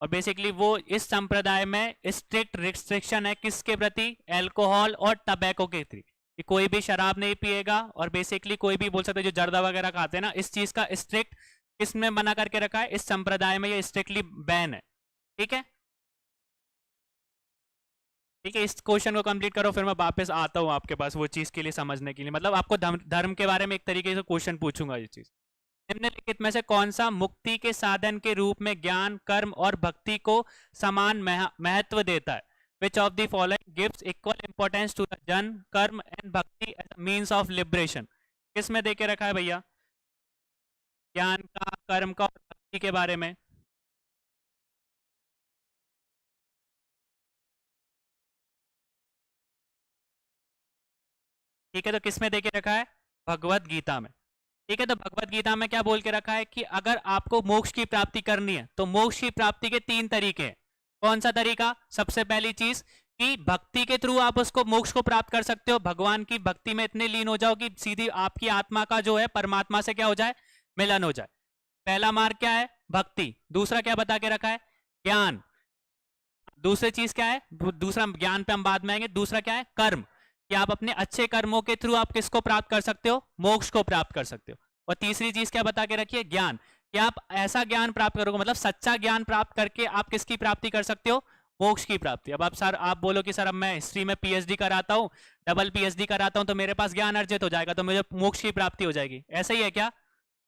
और बेसिकली वो इस संप्रदाय में स्ट्रिक्ट रिस्ट्रिक्शन है किसके प्रति? अल्कोहल और टबैको के प्रति, कि कोई भी शराब नहीं पिएगा, और बेसिकली कोई भी बोल सकते हैं जो जर्दा वगैरह खाते हैं ना, इस चीज का स्ट्रिक्ट किसने बना करके रखा है? इस संप्रदाय में ये स्ट्रिक्टली बैन है, ठीक है। ठीक है, इस क्वेश्चन को कंप्लीट करो, फिर मैं वापस आता हूँ आपके पास वो चीज के लिए समझने के लिए, मतलब आपको धर्म के बारे में एक तरीके से क्वेश्चन पूछूंगा ये चीज। निम्नलिखित में से कौन सा मुक्ति के साधन के रूप में ज्ञान, कर्म और भक्ति को समान महत्व देता है? Which of the following gives equal importance to the jnana, karma and bhakti as a means of liberation? किस में देके रखा है भैया? ज्ञान का, कर्म का और भक्ति के बारे में। ठीक है, तो किस में देके रखा है? भगवत गीता में, ठीक है। तो भगवत गीता में क्या बोल के रखा है कि अगर आपको मोक्ष की प्राप्ति करनी है तो मोक्ष की प्राप्ति के 3 तरीके हैं। कौन सा तरीका? सबसे पहली चीज कि भक्ति के थ्रू आप उसको मोक्ष को प्राप्त कर सकते हो, भगवान की भक्ति में इतने लीन हो जाओ कि सीधी आपकी आत्मा का जो है परमात्मा से क्या हो जाए? मिलन हो जाए। पहला मार्ग क्या है? भक्ति। दूसरा क्या बता के रखा है? ज्ञान। दूसरी चीज क्या है? दूसरा ज्ञान पे हम बाद में आएंगे। दूसरा क्या है? कर्म, कि आप अपने अच्छे कर्मों के थ्रू आप किसको प्राप्त कर सकते हो? मोक्ष को प्राप्त कर सकते हो। और तीसरी चीज क्या बता के रखिए? ज्ञान, कि आप ऐसा ज्ञान प्राप्त करोगे, मतलब सच्चा ज्ञान प्राप्त करके आप किसकी प्राप्ति कर सकते हो? मोक्ष की प्राप्ति। अब आप बोलो कि सर अब मैं हिस्ट्री में पीएचडी कराता हूँ, डबल पीएचडी कराता हूँ, तो मेरे पास ज्ञान अर्जित हो जाएगा, तो मुझे मोक्ष की प्राप्ति हो जाएगी। ऐसा ही है क्या?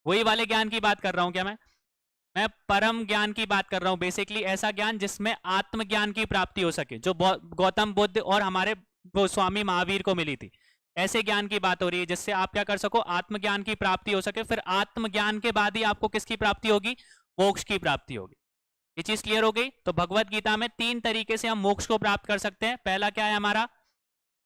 वही वाले ज्ञान की बात कर रहा हूँ क्या मैं परम ज्ञान की बात कर रहा हूँ। बेसिकली ऐसा ज्ञान जिसमें आत्मज्ञान की प्राप्ति हो सके, जो गौतम बुद्ध और हमारे वो स्वामी महावीर को मिली थी। ऐसे ज्ञान की बात हो रही है जिससे आप क्या कर सको? आत्मज्ञान की प्राप्ति हो सके। फिर आत्मज्ञान के बाद ही आपको किसकी प्राप्ति होगी? मोक्ष की प्राप्ति होगी। ये चीज क्लियर हो गई? तो भगवत गीता में 3 तरीके से हम मोक्ष को प्राप्त कर सकते हैं। पहला क्या है हमारा?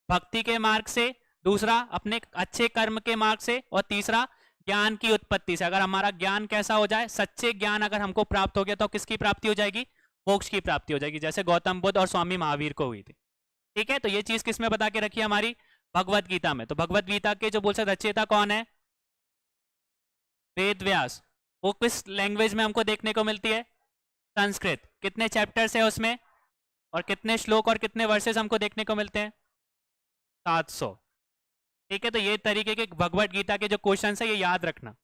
भक्ति के मार्ग से, दूसरा अपने अच्छे कर्म के मार्ग से, और तीसरा ज्ञान की उत्पत्ति से। अगर हमारा ज्ञान कैसा हो जाए? सच्चे ज्ञान अगर हमको प्राप्त हो गया तो किसकी प्राप्ति हो जाएगी? मोक्ष की प्राप्ति हो जाएगी, जैसे गौतम बुद्ध और स्वामी महावीर को हुई थी। ठीक है, तो ये चीज किसमें बता के रखी है? हमारी भगवत गीता में। तो भगवत गीता के जो बोल सकते रचयिता कौन है? वेद व्यास। वो किस लैंग्वेज में हमको देखने को मिलती है? संस्कृत। कितने चैप्टर्स है उसमें, और कितने श्लोक और कितने वर्सेस हमको देखने को मिलते हैं? 700। ठीक है, तो ये तरीके के भगवत गीता के जो क्वेश्चन है ये याद रखना।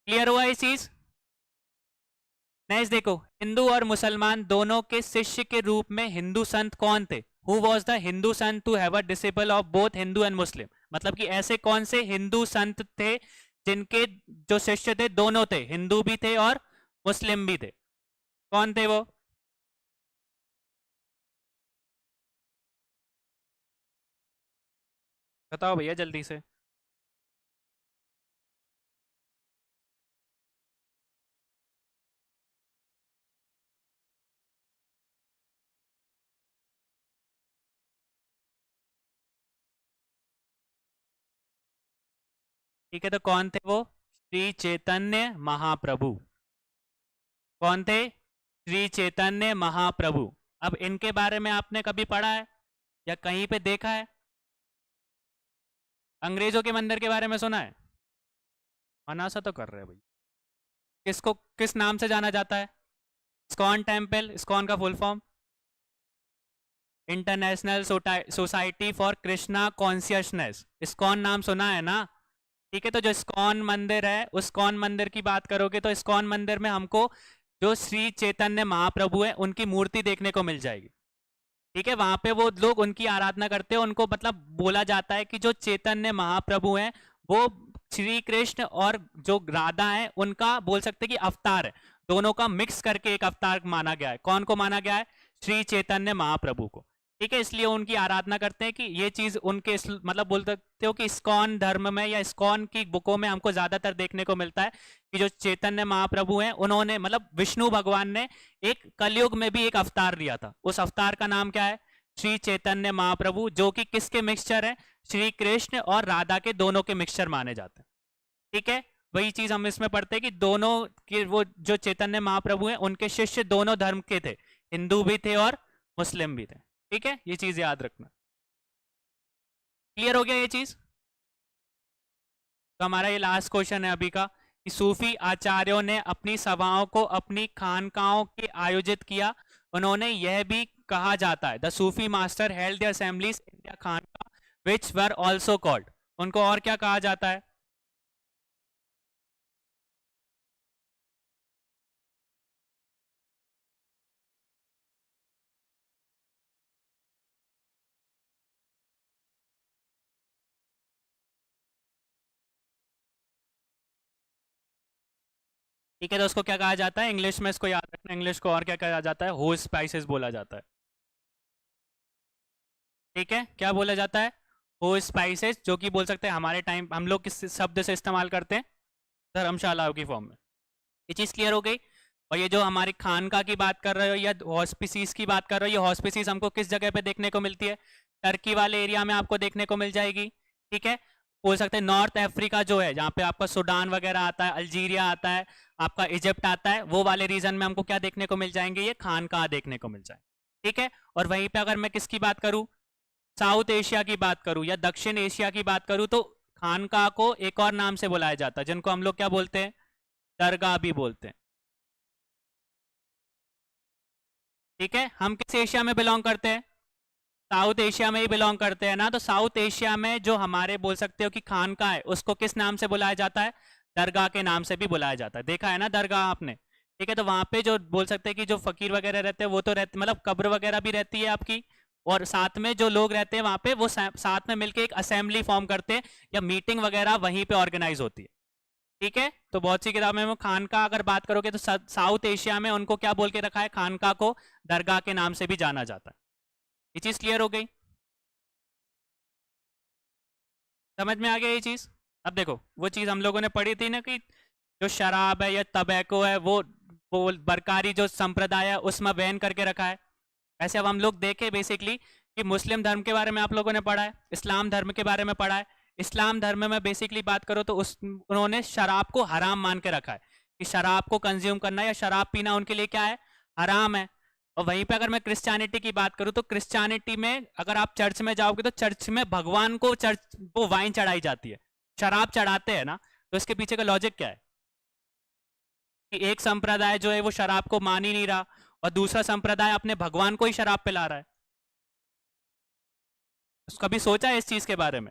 क्लियर हुआ ये चीज? नेक्स्ट देखो, हिंदू और मुसलमान दोनों के शिष्य के रूप में हिंदू संत कौन थे? Who was the Hindu sant to have a disciple of both Hindu and Muslim? मतलब कि ऐसे कौन से हिंदू संत थे जिनके जो शिष्य थे दोनों थे, हिंदू भी थे और मुस्लिम भी थे? कौन थे वो? बताओ भैया जल्दी से। ठीक है, तो कौन थे वो? श्री चैतन्य महाप्रभु। कौन थे? श्री चैतन्य महाप्रभु। अब इनके बारे में आपने कभी पढ़ा है या कहीं पे देखा है? अंग्रेजों के मंदिर के बारे में सुना है? मना सा तो कर रहे हैं भाई। किसको किस नाम से जाना जाता है? ISKCON temple. इस्कॉन का full form? International society for Krishna consciousness. ISKCON नाम सुना है ना? ठीक है, तो जो इस्कॉन मंदिर है, उस इस्कॉन मंदिर की बात करोगे तो इस्कॉन मंदिर में हमको जो श्री चैतन्य महाप्रभु है उनकी मूर्ति देखने को मिल जाएगी। ठीक है, वहां पे वो लोग उनकी आराधना करते हैं। उनको मतलब बोला जाता है कि जो चैतन्य महाप्रभु हैं वो श्री कृष्ण और जो राधा है उनका बोल सकते हैं कि अवतार है। दोनों का मिक्स करके एक अवतार माना गया है। कौन को माना गया है? श्री चैतन्य महाप्रभु को। ठीक है, इसलिए उनकी आराधना करते हैं कि ये चीज उनके मतलब बोल सकते हो कि इस्कॉन धर्म में या इस्कॉन की बुकों में हमको ज्यादातर देखने को मिलता है कि जो चैतन्य महाप्रभु हैं उन्होंने मतलब विष्णु भगवान ने एक कलयुग में भी एक अवतार लिया था। उस अवतार का नाम क्या है? श्री चैतन्य महाप्रभु, जो कि किसके मिक्सचर है? श्री कृष्ण और राधा के दोनों के मिक्सचर माने जाते हैं। ठीक है, वही चीज हम इसमें पढ़ते हैं कि दोनों के वो जो चैतन्य महाप्रभु हैं उनके शिष्य दोनों धर्म के थे, हिंदू भी थे और मुस्लिम भी थे। ठीक है, ये चीज याद रखना। क्लियर हो गया ये चीज? तो हमारा ये लास्ट क्वेश्चन है अभी का कि सूफी आचार्यों ने अपनी सभाओं को अपनी खानकाओं के आयोजित किया। उन्होंने यह भी कहा जाता है the Sufi master held the assemblies in the khanqah which were also called. उनको और क्या कहा जाता है? ठीक है, तो उसको क्या कहा जाता है इंग्लिश में? इसको याद रखना, इंग्लिश को और क्या कहा जाता है? होस्ट स्पाइसेस बोला जाता है। ठीक है, क्या बोला जाता है? होस्ट स्पाइसेस, जो कि बोल सकते हैं हमारे टाइम हम लोग किस शब्द से इस्तेमाल करते हैं? धर्मशाला की फॉर्म में। ये चीज क्लियर हो गई। और ये जो हमारी खानका की बात कर रहे हो या हॉस्पिसीज की बात कर रहे हो, ये हॉस्पिसीज हमको किस जगह पे देखने को मिलती है? टर्की वाले एरिया में आपको देखने को मिल जाएगी। ठीक है, बोल सकते हैं नॉर्थ अफ्रीका जो है, जहाँ पे आपका सूडान वगैरह आता है, अल्जीरिया आता है, आपका इजिप्ट आता है, वो वाले रीजन में हमको क्या देखने को मिल जाएंगे? ये खानका देखने को मिल जाए। ठीक है, और वहीं पे अगर मैं किसकी बात करूं, साउथ एशिया की बात करूं या दक्षिण एशिया की बात करूं, तो खानका को एक और नाम से बुलाया जाता है, जिनको हम लोग क्या बोलते हैं? दरगाह भी बोलते हैं। ठीक है, हम किस एशिया में बिलोंग करते हैं? साउथ एशिया में ही बिलोंग करते हैं ना। तो साउथ एशिया में जो हमारे बोल सकते हो कि खानका है, उसको किस नाम से बुलाया जाता है? दरगाह के नाम से भी बुलाया जाता है। देखा है ना दरगाह आपने? ठीक है, तो वहां पे जो बोल सकते हैं कि जो फकीर वगैरह रहते हैं वो तो रहते, मतलब कब्र वगैरह भी रहती है आपकी, और साथ में जो लोग रहते हैं वहां पे वो साथ में मिलकर एक असेंबली फॉर्म करते हैं या मीटिंग वगैरह वहीं पे ऑर्गेनाइज होती है। ठीक है, तो बहुत सी किताबों में खानका अगर बात करोगे तो साउथ एशिया में उनको क्या बोल के रखा है? खानका को दरगाह के नाम से भी जाना जाता है। ये चीज क्लियर हो गई? समझ में आ गया ये चीज? अब देखो, वो चीज हम लोगों ने पढ़ी थी ना कि जो शराब है या तबैको है वो बरकारी जो संप्रदाय है उसमें बैन करके रखा है। ऐसे अब हम लोग देखें बेसिकली कि मुस्लिम धर्म के बारे में आप लोगों ने पढ़ा है, इस्लाम धर्म के बारे में पढ़ा है। इस्लाम धर्म में बेसिकली बात करो तो उन्होंने शराब को हराम मान के रखा है कि शराब को कंज्यूम करना या शराब पीना उनके लिए क्या है? हराम है। और वहीं पे अगर मैं क्रिश्चियनिटी की बात करूं तो क्रिश्चियनिटी में अगर आप चर्च में जाओगे तो चर्च में भगवान को चर्च वो वाइन चढ़ाई जाती है, शराब चढ़ाते हैं ना। तो इसके पीछे का लॉजिक क्या है? कि एक संप्रदाय जो है वो शराब को मान ही नहीं रहा और दूसरा संप्रदाय अपने भगवान को ही शराब पिला रहा है। कभी सोचा है इस चीज के बारे में?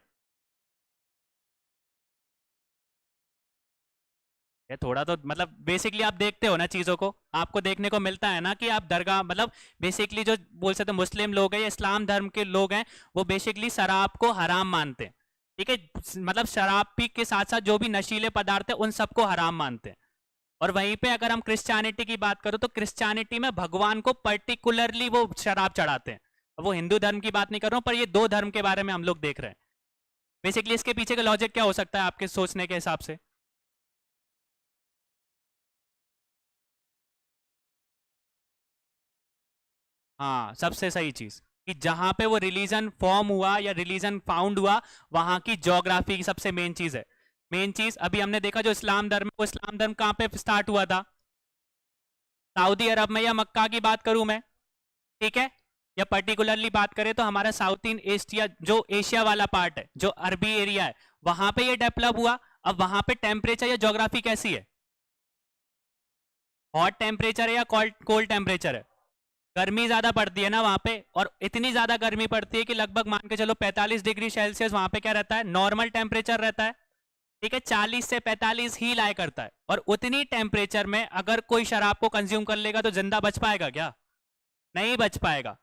ये थोड़ा तो मतलब बेसिकली आप देखते हो ना चीजों को, आपको देखने को मिलता है ना कि आप दरगाह मतलब बेसिकली जो बोल सकते हैं मुस्लिम लोग हैं या इस्लाम धर्म के लोग हैं, वो बेसिकली शराब को हराम मानते हैं। ठीक है, मतलब शराब पी के साथ साथ जो भी नशीले पदार्थ है उन सबको हराम मानते हैं। और वहीं पे अगर हम क्रिश्चियनिटी की बात करो तो क्रिश्चियनिटी में भगवान को पर्टिकुलरली वो शराब चढ़ाते हैं। वो हिंदू धर्म की बात नहीं कर रहा हूं, पर ये दो धर्म के बारे में हम लोग देख रहे हैं। बेसिकली इसके पीछे का लॉजिक क्या हो सकता है आपके सोचने के हिसाब से? हाँ, सबसे सही चीज कि जहां पे वो रिलीजन फॉर्म हुआ या रिलीजन फाउंड हुआ, वहां की ज्योग्राफी की सबसे मेन चीज है। मेन चीज अभी हमने देखा जो इस्लाम धर्म, वो इस्लाम धर्म कहाँ पे स्टार्ट हुआ था? सऊदी अरब में या मक्का की बात करूं मैं? ठीक है, या पर्टिकुलरली बात करें तो हमारा साउथ इन एशिया जो एशिया वाला पार्ट है, जो अरबी एरिया है, वहां पे ये डेवलप हुआ। अब वहां पे टेम्परेचर या ज्योग्राफी कैसी है? हॉट टेम्परेचर है या कोल्ड टेम्परेचर है? गर्मी ज्यादा पड़ती है ना वहां पे, और इतनी ज्यादा गर्मी पड़ती है कि लगभग मान के चलो 45 डिग्री सेल्सियस वहां पे क्या रहता है? नॉर्मल टेम्परेचर रहता है। ठीक है, 40 से 45 ही लाया करता है। और उतनी टेम्परेचर में अगर कोई शराब को कंज्यूम कर लेगा तो जिंदा बच पाएगा क्या? नहीं बच पाएगा।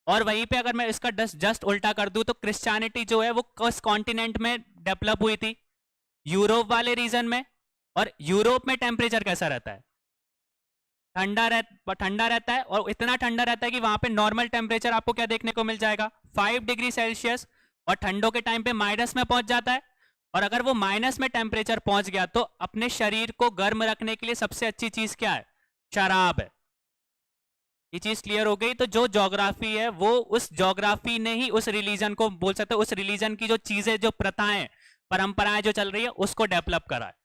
और वहीं पे अगर मैं इसका जस्ट उल्टा कर दूं तो क्रिश्चियनिटी जो है वो किस कॉन्टिनेंट में डेवलप हुई थी? यूरोप वाले रीजन में। और यूरोप में टेम्परेचर कैसा रहता है? ठंडा रहता है, और इतना ठंडा रहता है कि वहां पे नॉर्मल टेम्परेचर आपको क्या देखने को मिल जाएगा? 5 डिग्री सेल्सियस। और ठंडों के टाइम पे माइनस में पहुंच जाता है। और अगर वो माइनस में टेम्परेचर पहुंच गया तो अपने शरीर को गर्म रखने के लिए सबसे अच्छी चीज क्या है? शराब है। ये चीज क्लियर हो गई? तो जो ज्योग्राफी है वो उस ज्योग्राफी ने ही उस रिलीजन को बोल सकते हैं, उस रिलीजन की जो चीजें, जो प्रथाएं, परंपराएं जो चल रही है उसको डेवलप करा है।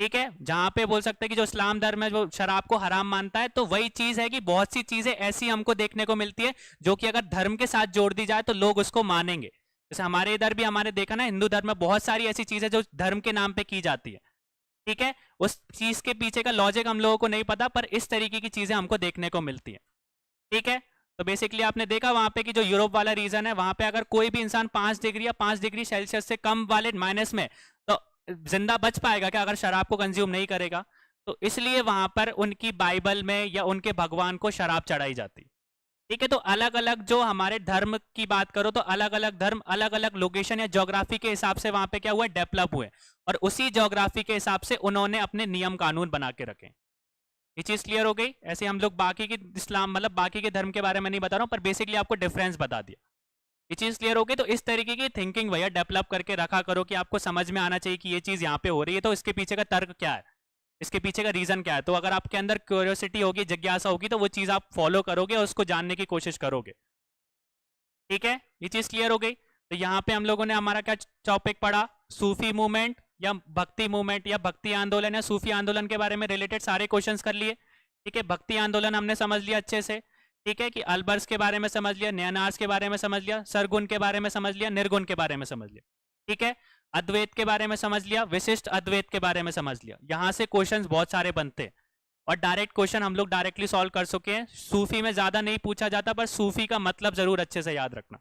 ठीक है, जहां पे बोल सकते हैं कि जो इस्लाम धर्म है जो शराब को हराम मानता है, तो वही चीज है कि बहुत सी चीजें ऐसी हमको देखने को मिलती है जो कि अगर धर्म के साथ जोड़ दी जाए तो लोग उसको मानेंगे। जैसे हमारे इधर भी हमने देखा ना, हिंदू धर्म में बहुत सारी ऐसी चीजें जो धर्म के नाम पे की जाती है। ठीक है, उस चीज के पीछे का लॉजिक हम लोगों को नहीं पता, पर इस तरीके की चीजें हमको देखने को मिलती है। ठीक है, तो बेसिकली आपने देखा वहां पे कि जो यूरोप वाला रीजन है, वहां पे अगर कोई भी इंसान 5 डिग्री या 5 डिग्री सेल्सियस से कम वाले माइनस में, तो जिंदा बच पाएगा क्या अगर शराब को कंज्यूम नहीं करेगा? तो इसलिए वहां पर उनकी बाइबल में या उनके भगवान को शराब चढ़ाई जाती। ठीक है, तो अलग अलग जो हमारे धर्म की बात करो तो अलग अलग धर्म अलग अलग लोकेशन या ज्योग्राफी के हिसाब से वहां पे क्या हुआ, डेवलप हुए, और उसी ज्योग्राफी के हिसाब से उन्होंने अपने नियम कानून बना के रखे। ये चीज क्लियर हो गई? ऐसे हम लोग बाकी के इस्लाम मतलब बाकी के धर्म के बारे में नहीं बता रहा हूँ, पर बेसिकली आपको डिफरेंस बता दिया। ये चीज क्लियर हो गई? तो इस तरीके की थिंकिंग भैया डेवलप करके रखा करो कि आपको समझ में आना चाहिए कि ये चीज यहाँ पे हो रही है, तो इसके पीछे का तर्क क्या है, इसके पीछे का रीजन क्या है। तो अगर आपके अंदर क्यूरियोसिटी होगी, जिज्ञासा होगी, तो वो चीज आप फॉलो करोगे और उसको जानने की कोशिश करोगे। ठीक है, ये चीज क्लियर हो गई? तो यहाँ पे हम लोगों ने हमारा क्या टॉपिक पढ़ा, सूफी मूवमेंट या भक्ति मूवमेंट या भक्ति आंदोलन या सूफी आंदोलन के बारे में रिलेटेड सारे क्वेश्चंस कर लिए। ठीक है, भक्ति आंदोलन हमने समझ लिया अच्छे से। ठीक है, कि अल्बर्स के बारे में समझ लिया, नयनार्स के बारे में समझ लिया, सरगुण के बारे में समझ लिया, निर्गुण के बारे में समझ लिया। ठीक है, अद्वैत के बारे में समझ लिया, विशिष्ट अद्वैत के बारे में समझ लिया। यहां से क्वेश्चंस बहुत सारे बनते हैं और डायरेक्ट क्वेश्चन हम लोग डायरेक्टली सॉल्व कर चुके हैं। सूफी में ज्यादा नहीं पूछा जाता, पर सूफी का मतलब जरूर अच्छे से याद रखना।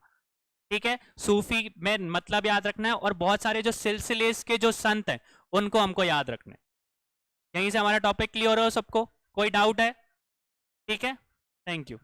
ठीक है, सूफी में मतलब याद रखना है, और बहुत सारे जो सिलसिले के जो संत हैं उनको हमको याद रखना है। यहीं से हमारा टॉपिक क्लियर हो सबको? कोई डाउट है? ठीक है, थैंक यू।